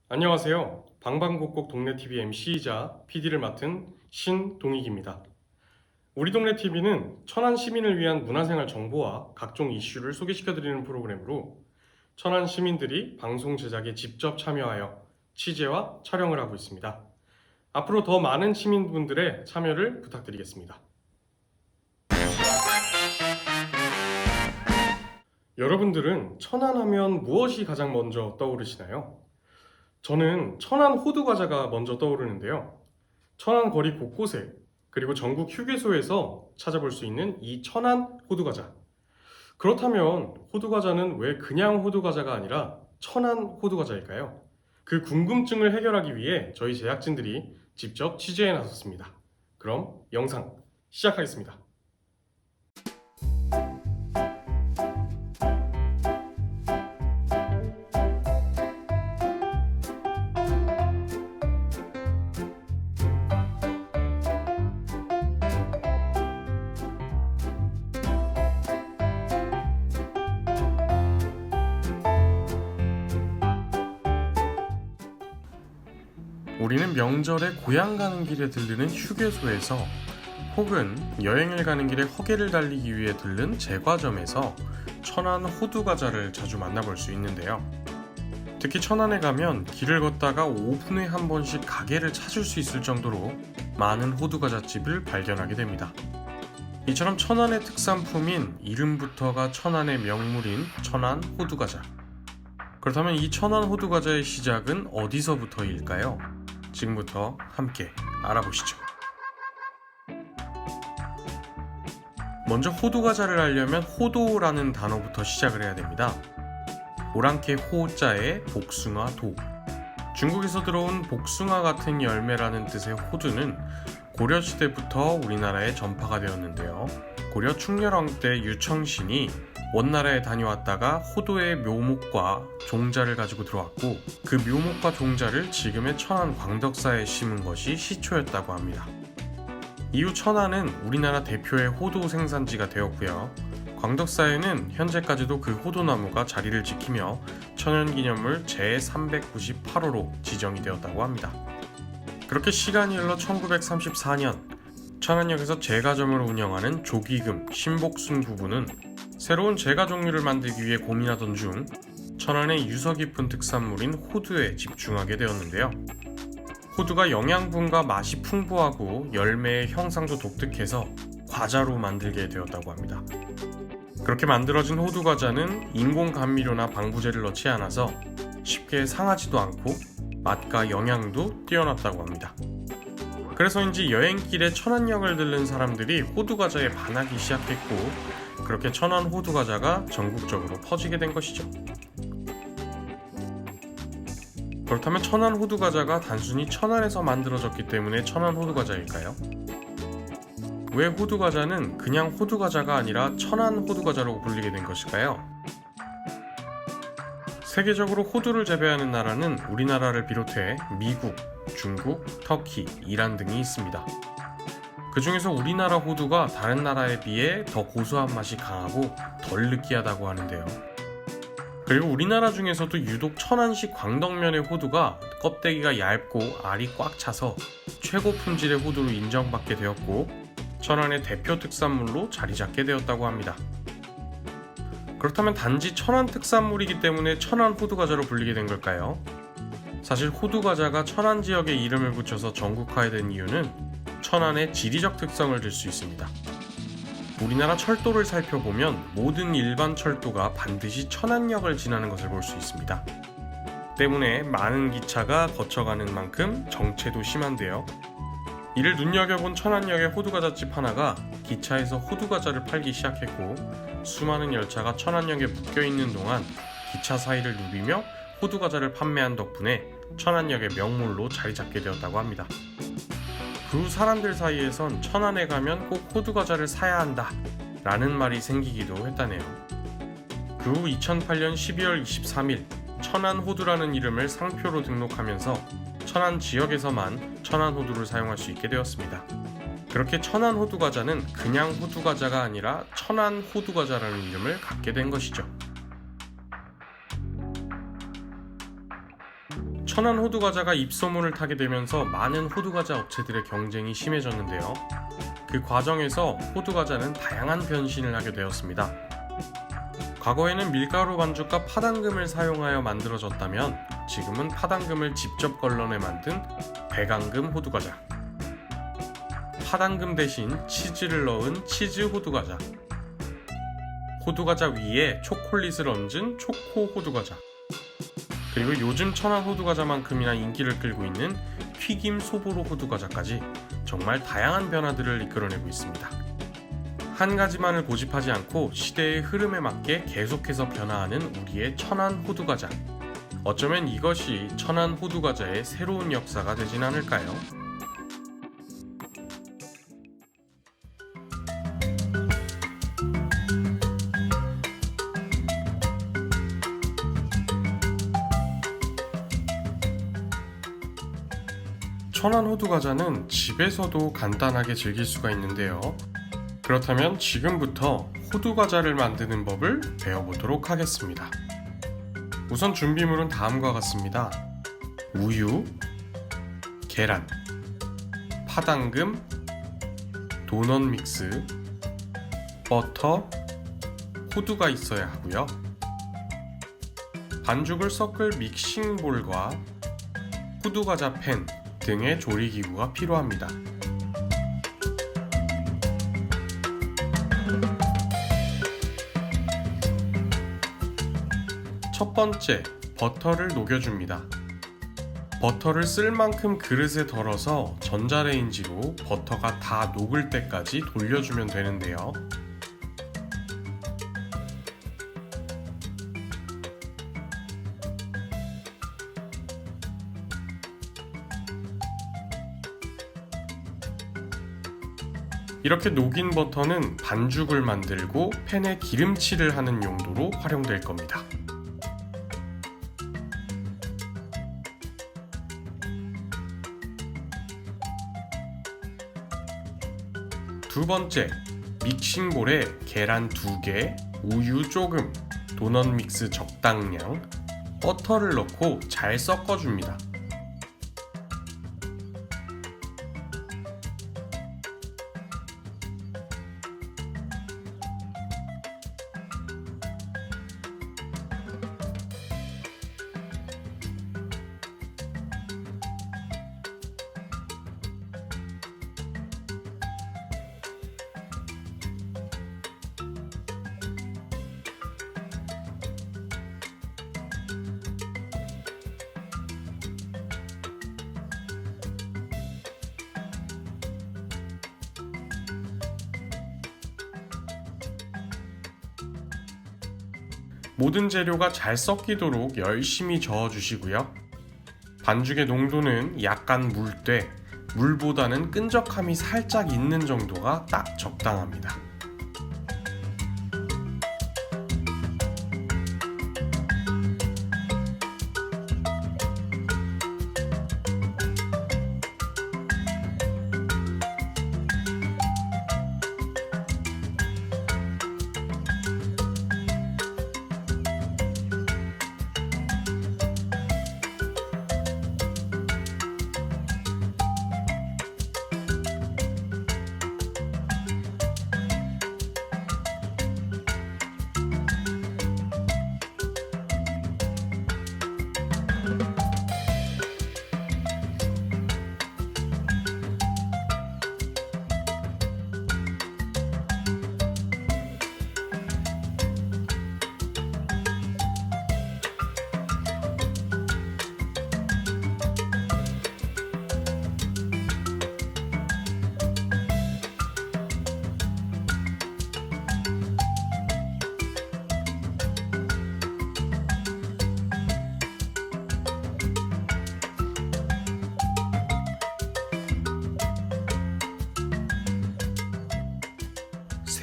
안녕하세요. 방방곡곡 동네TV MC이자 PD를 맡은 신동익입니다. 우리 동네TV는 천안 시민을 위한 문화생활 정보와 각종 이슈를 소개시켜드리는 프로그램으로 천안 시민들이 방송 제작에 직접 참여하여 취재와 촬영을 하고 있습니다. 앞으로 더 많은 시민분들의 참여를 부탁드리겠습니다. 여러분들은 천안하면 무엇이 가장 먼저 떠오르시나요? 저는 천안 호두과자가 먼저 떠오르는데요. 천안 거리 곳곳에 그리고 전국 휴게소에서 찾아볼 수 있는 이 천안 호두과자. 그렇다면 호두과자는 왜 그냥 호두과자가 아니라 천안 호두과자일까요? 그 궁금증을 해결하기 위해 저희 제작진들이 직접 취재해 나섰습니다. 그럼 영상 시작하겠습니다. 우리는 명절에 고향 가는 길에 들르는 휴게소에서 혹은 여행을 가는 길에 허개를 달리기 위해 들른 제과점에서 천안 호두과자를 자주 만나볼 수 있는데요. 특히 천안에 가면 길을 걷다가 5분에 한 번씩 가게를 찾을 수 있을 정도로 많은 호두과자집을 발견하게 됩니다. 이처럼 천안의 특산품인 이름부터가 천안의 명물인 천안 호두과자. 그렇다면 이 천안 호두과자의 시작은 어디서부터일까요? 지금부터 함께 알아보시죠. 먼저 호두과자를 알려면 호도라는 단어부터 시작을 해야 됩니다. 오랑캐 호자에 복숭아 도. 중국에서 들어온 복숭아 같은 열매라는 뜻의 호두는 고려시대부터 우리나라에 전파가 되었는데요. 고려 충렬왕 때 유청신이 원나라에 다녀왔다가 호도의 묘목과 종자를 가지고 들어왔고 그 묘목과 종자를 지금의 천안 광덕사에 심은 것이 시초였다고 합니다. 이후 천안은 우리나라 대표의 호도 생산지가 되었고요. 광덕사에는 현재까지도 그 호도나무가 자리를 지키며 천연기념물 제398호로 지정이 되었다고 합니다. 그렇게 시간이 흘러 1934년 천안역에서 제과점을 운영하는 조기금, 신복순 부부는 새로운 제과 종류를 만들기 위해 고민하던 중 천안의 유서 깊은 특산물인 호두에 집중하게 되었는데요. 호두가 영양분과 맛이 풍부하고 열매의 형상도 독특해서 과자로 만들게 되었다고 합니다. 그렇게 만들어진 호두과자는 인공 감미료나 방부제를 넣지 않아서 쉽게 상하지도 않고 맛과 영양도 뛰어났다고 합니다. 그래서인지 여행길에 천안역을 들른 사람들이 호두과자에 반하기 시작했고 그렇게 천안 호두과자가 전국적으로 퍼지게 된 것이죠. 그렇다면 천안 호두과자가 단순히 천안에서 만들어졌기 때문에 천안 호두과자일까요? 왜 호두과자는 그냥 호두과자가 아니라 천안 호두과자로 불리게 된 것일까요? 세계적으로 호두를 재배하는 나라는 우리나라를 비롯해 미국, 중국, 터키, 이란 등이 있습니다. 그 중에서 우리나라 호두가 다른 나라에 비해 더 고소한 맛이 강하고 덜 느끼하다고 하는데요. 그리고 우리나라 중에서도 유독 천안식 광덕면의 호두가 껍데기가 얇고 알이 꽉 차서 최고 품질의 호두로 인정받게 되었고 천안의 대표 특산물로 자리 잡게 되었다고 합니다. 그렇다면 단지 천안 특산물이기 때문에 천안 호두과자로 불리게 된 걸까요? 사실 호두과자가 천안 지역에 이름을 붙여서 전국화된 이유는 천안의 지리적 특성을 들 수 있습니다. 우리나라 철도를 살펴보면 모든 일반 철도가 반드시 천안역을 지나는 것을 볼 수 있습니다. 때문에 많은 기차가 거쳐가는 만큼 정체도 심한데요. 이를 눈여겨본 천안역의 호두과자집 하나가 기차에서 호두과자를 팔기 시작했고 수많은 열차가 천안역에 묶여있는 동안 기차 사이를 누비며 호두과자를 판매한 덕분에 천안역의 명물로 자리 잡게 되었다고 합니다. 그 후 사람들 사이에선 천안에 가면 꼭 호두과자를 사야 한다 라는 말이 생기기도 했다네요. 그 후 2008년 12월 23일 천안호두라는 이름을 상표로 등록하면서 천안 지역에서만 천안호두를 사용할 수 있게 되었습니다. 그렇게 천안호두과자는 그냥 호두과자가 아니라 천안호두과자라는 이름을 갖게 된 것이죠. 천안 호두과자가 입소문을 타게 되면서 많은 호두과자 업체들의 경쟁이 심해졌는데요. 그 과정에서 호두과자는 다양한 변신을 하게 되었습니다. 과거에는 밀가루 반죽과 파당금을 사용하여 만들어졌다면 지금은 파당금을 직접 걸러내 만든 배강금 호두과자, 파당금 대신 치즈를 넣은 치즈 호두과자, 호두과자 위에 초콜릿을 얹은 초코 호두과자, 그리고 요즘 천안 호두과자만큼이나 인기를 끌고 있는 튀김 소보로 호두과자까지 정말 다양한 변화들을 이끌어내고 있습니다. 한 가지만을 고집하지 않고 시대의 흐름에 맞게 계속해서 변화하는 우리의 천안 호두과자. 어쩌면 이것이 천안 호두과자의 새로운 역사가 되진 않을까요? 천안 호두과자는 집에서도 간단하게 즐길 수가 있는데요. 그렇다면 지금부터 호두과자를 만드는 법을 배워보도록 하겠습니다. 우선 준비물은 다음과 같습니다. 우유, 계란, 파당금, 도넛 믹스, 버터, 호두가 있어야 하고요. 반죽을 섞을 믹싱볼과 호두과자 팬 등의 조리기구가 필요합니다. 첫 번째, 버터를 녹여줍니다. 버터를 쓸 만큼 그릇에 덜어서 전자레인지로 버터가 다 녹을 때까지 돌려주면 되는데요. 이렇게 녹인 버터는 반죽을 만들고 팬에 기름칠을 하는 용도로 활용될 겁니다. 두 번째, 믹싱볼에 계란 2개, 우유 조금, 도넛 믹스 적당량, 버터를 넣고 잘 섞어줍니다. 모든 재료가 잘 섞이도록 열심히 저어주시고요. 반죽의 농도는 약간 묽되 물보다는 끈적함이 살짝 있는 정도가 딱 적당합니다.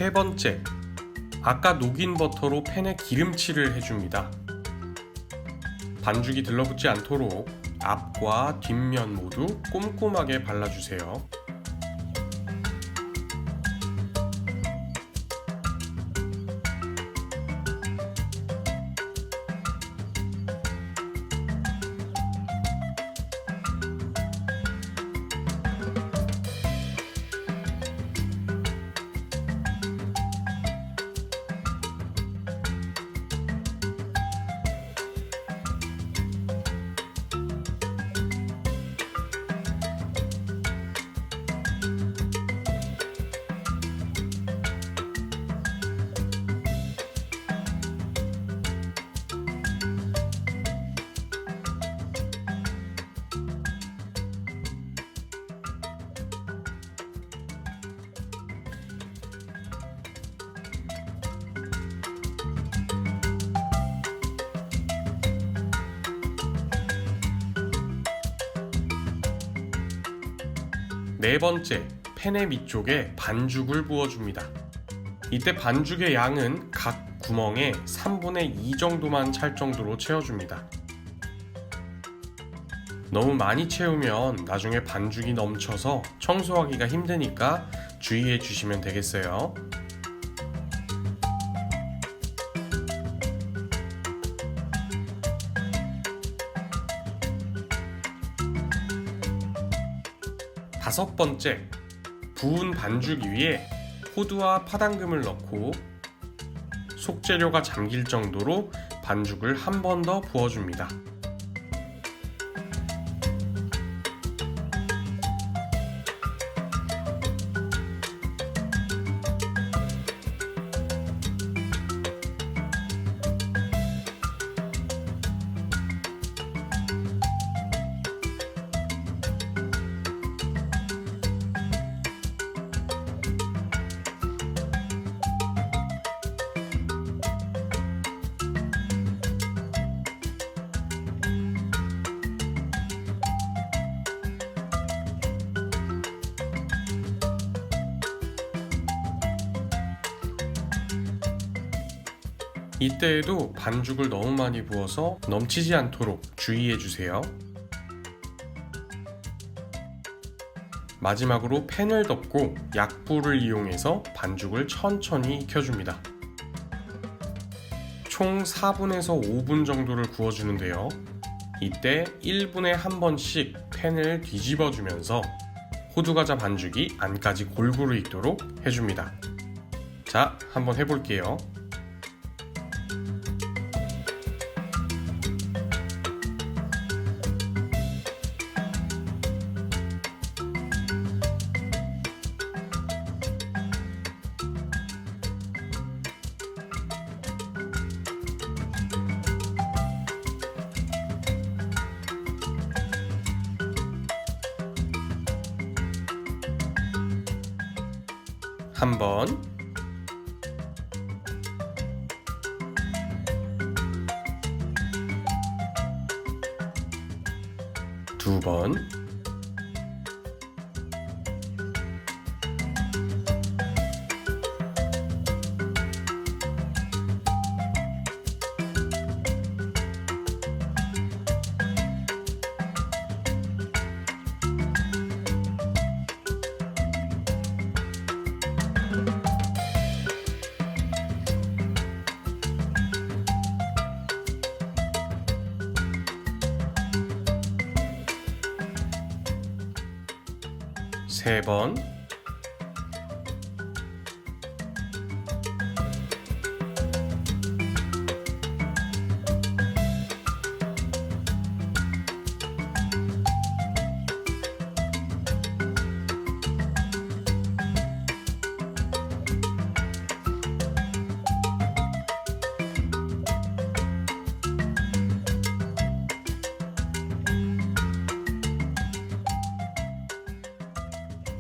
세 번째, 아까 녹인 버터로 팬에 기름칠을 해줍니다. 반죽이 들러붙지 않도록 앞과 뒷면 모두 꼼꼼하게 발라주세요. 네 번째, 팬의 밑쪽에 반죽을 부어줍니다. 이때 반죽의 양은 각 구멍에 3분의 2 정도만 찰 정도로 채워줍니다. 너무 많이 채우면 나중에 반죽이 넘쳐서 청소하기가 힘드니까 주의해 주시면 되겠어요. 다섯 번째, 부은 반죽 위에 호두와 파당금을 넣고 속재료가 잠길 정도로 반죽을 한 번 더 부어줍니다. 이때에도 반죽을 너무 많이 부어서 넘치지 않도록 주의해 주세요. 마지막으로 팬을 덮고 약불을 이용해서 반죽을 천천히 익혀줍니다. 총 4분에서 5분 정도를 구워주는데요. 이때 1분에 한 번씩 팬을 뒤집어주면서 호두과자 반죽이 안까지 골고루 익도록 해줍니다. 자, 한번 해볼게요. 한 번, 두 번, 세 번,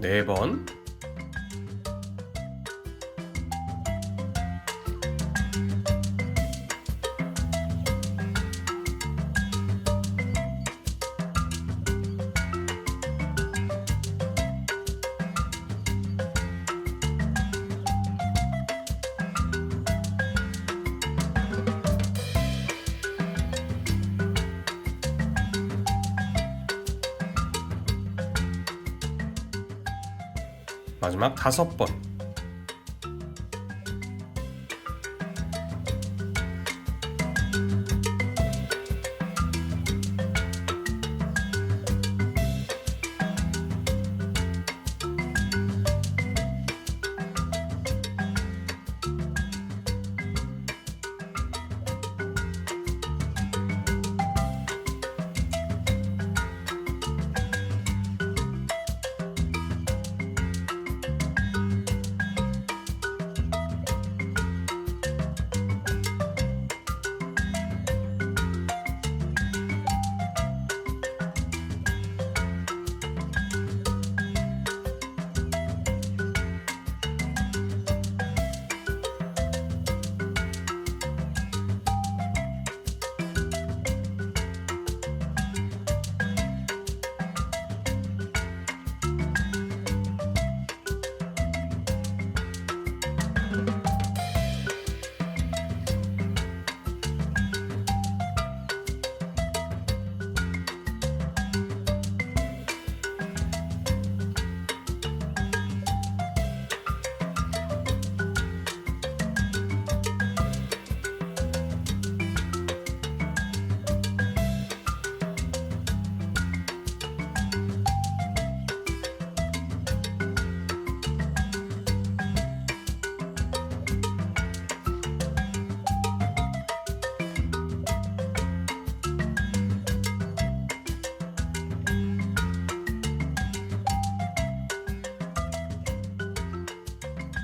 네 번, 마지막 5번.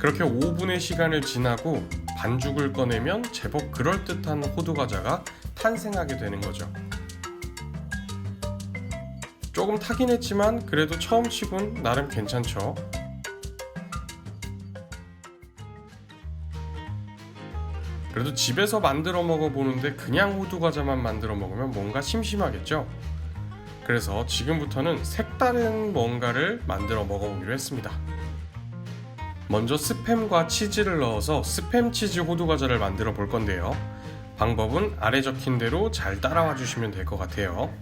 그렇게 5분의 시간을 지나고 반죽을 꺼내면 제법 그럴듯한 호두과자가 탄생하게 되는 거죠. 조금 타긴 했지만 그래도 처음 치곤 나름 괜찮죠. 그래도 집에서 만들어 먹어보는데 그냥 호두과자만 만들어 먹으면 뭔가 심심하겠죠? 그래서 지금부터는 색다른 뭔가를 만들어 먹어보기로 했습니다. 먼저 스팸과 치즈를 넣어서 스팸 치즈 호두과자를 만들어 볼 건데요. 방법은 아래 적힌 대로 잘 따라와 주시면 될 것 같아요.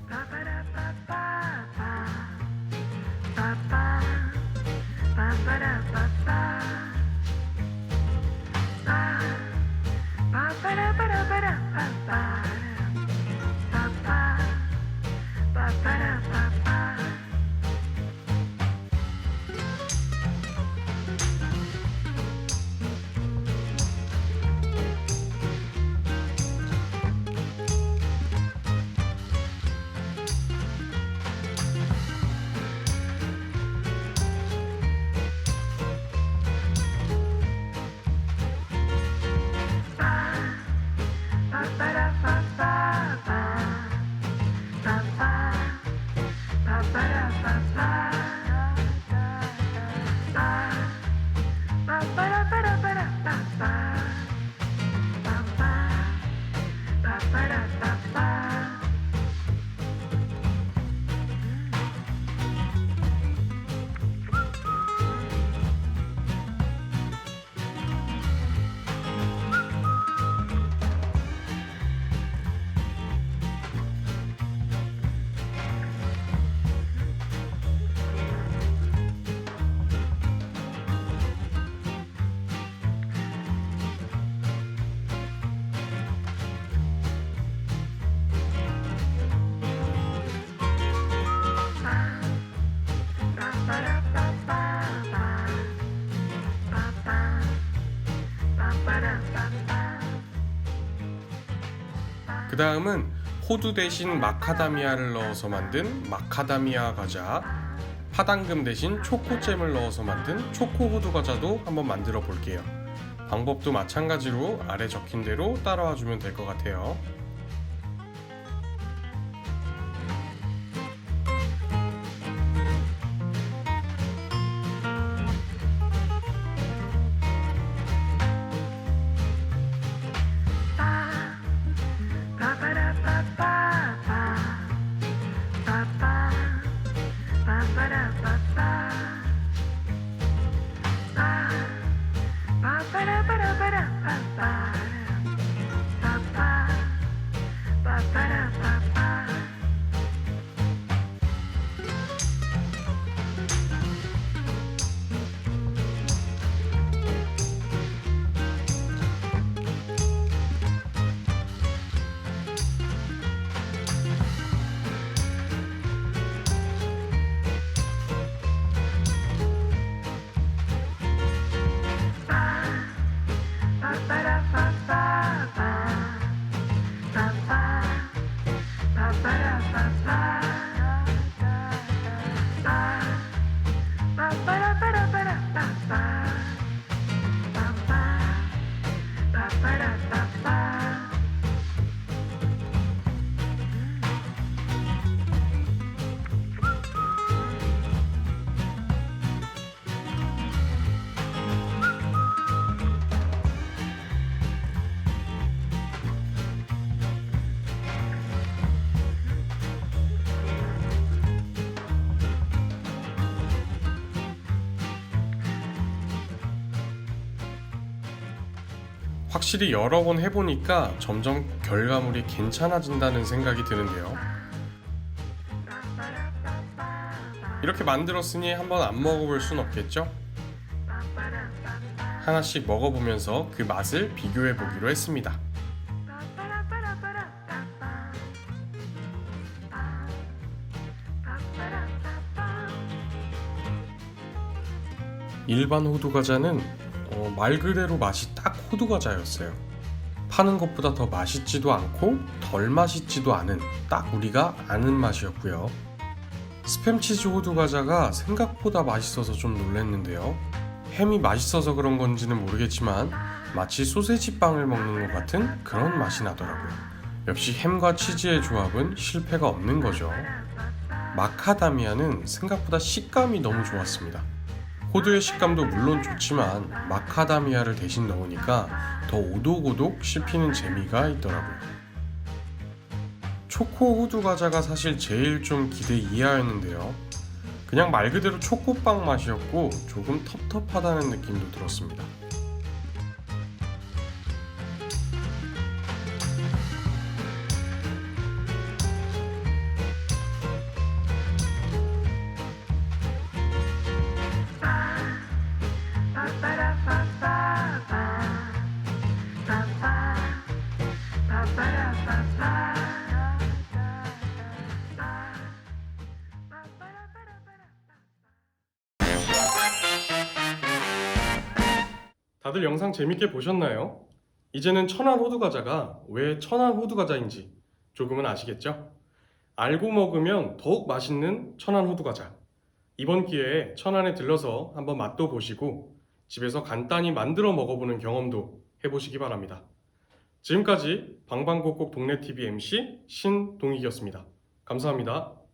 그 다음은 호두 대신 마카다미아를 넣어서 만든 마카다미아 과자, 파당금 대신 초코잼을 넣어서 만든 초코 호두 과자도 한번 만들어 볼게요. 방법도 마찬가지로 아래 적힌 대로 따라와 주면 될 것 같아요. 확실히 여러 번 해보니까 점점 결과물이 괜찮아진다는 생각이 드는데요. 이렇게 만들었으니 한번 안 먹어볼 순 없겠죠? 하나씩 먹어보면서 그 맛을 비교해보기로 했습니다. 일반 호두과자는 말 그대로 맛이 딱 호두과자였어요. 파는 것보다 더 맛있지도 않고 덜 맛있지도 않은 딱 우리가 아는 맛이었고요. 스팸치즈 호두과자가 생각보다 맛있어서 좀 놀랐는데요. 햄이 맛있어서 그런 건지는 모르겠지만 마치 소세지 빵을 먹는 것 같은 그런 맛이 나더라고요. 역시 햄과 치즈의 조합은 실패가 없는 거죠. 마카다미아는 생각보다 식감이 너무 좋았습니다. 호두의 식감도 물론 좋지만 마카다미아를 대신 넣으니까 더 오독오독 씹히는 재미가 있더라고요. 초코 호두 과자가 사실 제일 좀 기대 이하였는데요. 그냥 말 그대로 초코빵 맛이었고 조금 텁텁하다는 느낌도 들었습니다. 다들 영상 재밌게 보셨나요? 이제는 천안 호두과자가 왜 천안 호두과자인지 조금은 아시겠죠? 알고 먹으면 더욱 맛있는 천안 호두과자. 이번 기회에 천안에 들러서 한번 맛도 보시고 집에서 간단히 만들어 먹어보는 경험도 해보시기 바랍니다. 지금까지 방방곡곡 동네TV MC 신동익이었습니다. 감사합니다.